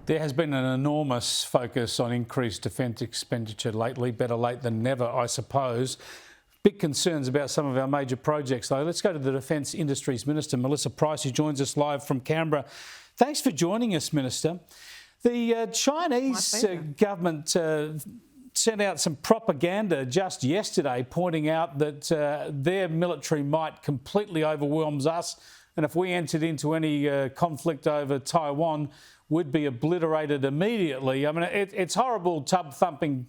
There has been an enormous focus on increased defence expenditure lately. Better late than never, I suppose. Big concerns about some of our major projects, though. Let's go to the Defence Industries Minister, Melissa Price, who joins us live from Canberra. Thanks for joining us, Minister. The Chinese government sent out some propaganda just yesterday pointing out that their military might completely overwhelms us, and if we entered into any conflict over Taiwan, would be obliterated immediately. I mean, it's horrible tub-thumping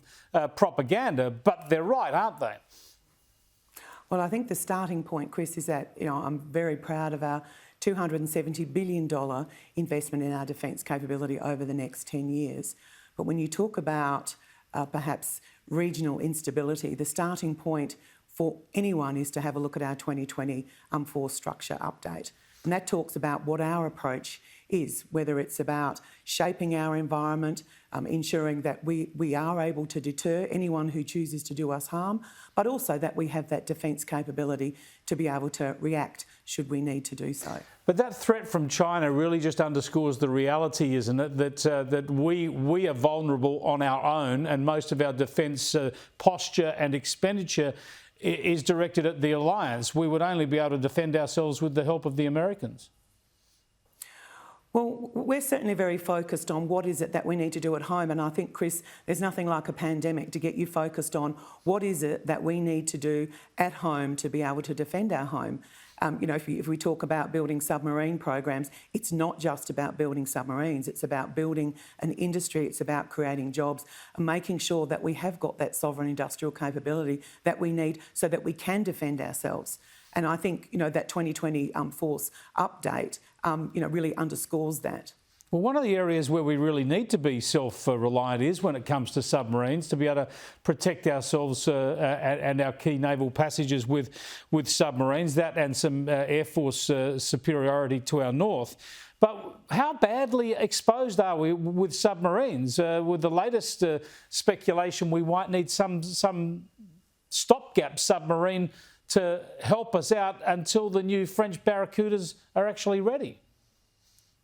propaganda, but they're right, aren't they? Well, I think the starting point, Chris, is that I'm very proud of our $270 billion investment in our defence capability over the next 10 years. But when you talk about perhaps regional instability, the starting point for anyone is to have a look at our 2020 force structure update. And that talks about what our approach is, whether it's about shaping our environment, ensuring that we are able to deter anyone who chooses to do us harm, but also that we have that defence capability to be able to react should we need to do so. But that threat from China really just underscores the reality, isn't it, that we are vulnerable on our own, and most of our defence posture and expenditure is directed at the alliance. We would only be able to defend ourselves with the help of the Americans. Well, we're certainly very focused on what is it that we need to do at home, and I think, Chris, there's nothing like a pandemic to get you focused on what is it that we need to do at home to be able to defend our home. If we talk about building submarine programs, it's not just about building submarines, it's about building an industry, it's about creating jobs and making sure that we have got that sovereign industrial capability that we need so that we can defend ourselves. And I think, that 2020 force update, really underscores that. Well, one of the areas where we really need to be self-reliant is when it comes to submarines, to be able to protect ourselves and our key naval passages with submarines, that and some Air Force superiority to our north. But how badly exposed are we with submarines? With the latest speculation, we might need some stopgap submarine to help us out until the new French Barracudas are actually ready.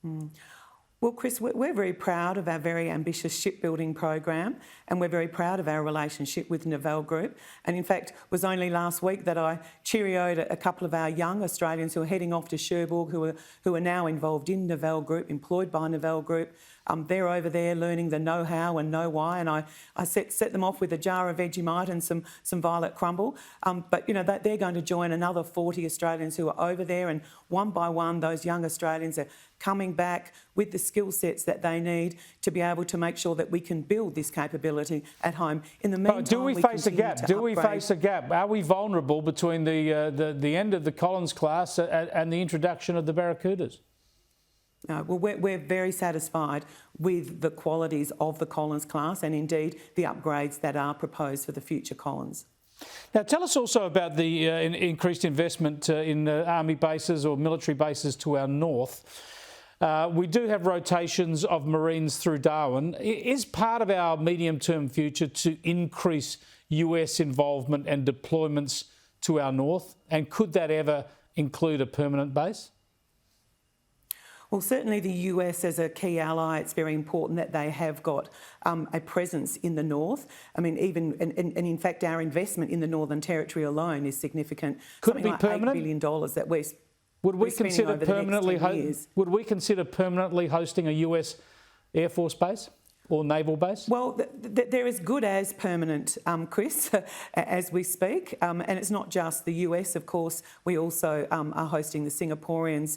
Well, Chris, we're very proud of our very ambitious shipbuilding program, and we're very proud of our relationship with Novell Group. And in fact, it was only last week that I cheerioed a couple of our young Australians who are heading off to Cherbourg, who are now involved in Novell Group, employed by Novell Group. They're over there learning the know-how and know-why, and I set them off with a jar of Vegemite and some violet crumble. But they're going to join another 40 Australians who are over there, and one by one, those young Australians are coming back with the skill sets that they need to be able to make sure that we can build this capability at home. In the meantime, do we face a gap? Do we face a gap? Are we vulnerable between the end of the Collins class and the introduction of the Barracudas? No, well, we're very satisfied with the qualities of the Collins class and indeed the upgrades that are proposed for the future Collins. Now, tell us also about the increased investment in army bases or military bases to our north. We do have rotations of Marines through Darwin. Is part of our medium-term future to increase US involvement and deployments to our north? And could that ever include a permanent base? Well, certainly the US as a key ally, it's very important that they have got a presence in the north. I mean, and in fact, our investment in the Northern Territory alone is significant. Could it be permanent? $8 billion that we're would we spending consider over the next 10 years. Would we consider permanently hosting a US Air Force base or naval base? Well, they're as good as permanent, Chris, as we speak. And it's not just the US, of course. We also are hosting the Singaporeans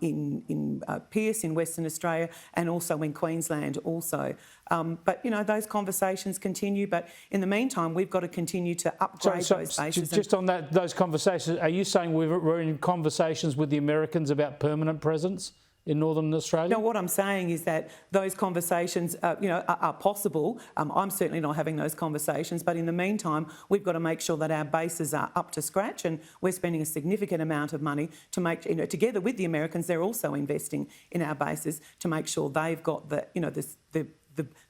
in Pearce in Western Australia and also in Queensland also. But, those conversations continue. But in the meantime, we've got to continue to upgrade those bases. Just on those conversations, are you saying we're in conversations with the Americans about permanent presence in Northern Australia? No, what I'm saying is that those conversations, are possible. I'm certainly not having those conversations, but in the meantime, we've got to make sure that our bases are up to scratch, and we're spending a significant amount of money to make, together with the Americans, they're also investing in our bases to make sure they've got the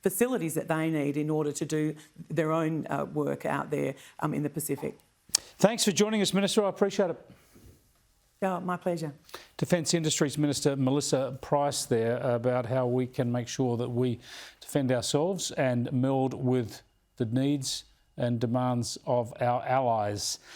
facilities that they need in order to do their own work out there in the Pacific. Thanks for joining us, Minister. I appreciate it. Yeah, my pleasure. Defence Industries Minister Melissa Price there about how we can make sure that we defend ourselves and meld with the needs and demands of our allies.